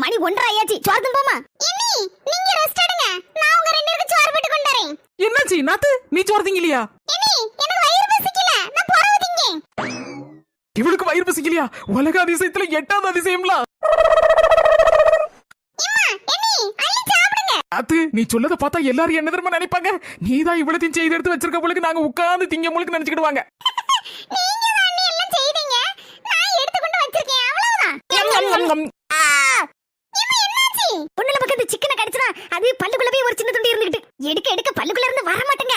மணி 1:30 ஆயாச்சு. சோறு போமா. இன்னி நீங்க ரெஸ்ட் எடுங்க. நான் உங்க ரெண்டு பேருக்கு சோறு போட்டு கொண்டு வரேன். என்னாச்சு நாத்து, நீ சோறு திங்கலையா? இன்னி எனக்கு வயிறு பசிக்கல, நான் போறவு திங்க. இவளுக்கு வயிறு பசிக்கலையா? உலக அதிசயத்துல 8வது அதிசயம்ல. அம்மா இன்னி அள்ளி சாப்பிடுங்க. நாத்து, நீ சொல்லத பார்த்தா எல்லாரும் என்ன தெரியுமா நினைப்பாங்க? நீதான் இவ்வளத்தையும் செய்து எடுத்து வச்சிருக்க போலுக்கு நாங்க உட்கார்ந்து திங்க முழுக்கு நினைச்சுக்கிடுவாங்க. நீங்க தான் அண்ணி எல்லாம் செய்தீங்க, நான் எடுத்து கொண்டு வச்சிருக்கேன் அவ்வளவுதான். பொண்ணுல பக்கத்து சிக்கனை கடிச்சா அது பல்லுக்குள்ள போய் ஒரு சின்ன துண்டி இருந்துகிட்டு எடுக்க எடுக்க பல்லுக்குள்ள இருந்து வர மாட்டேங்க.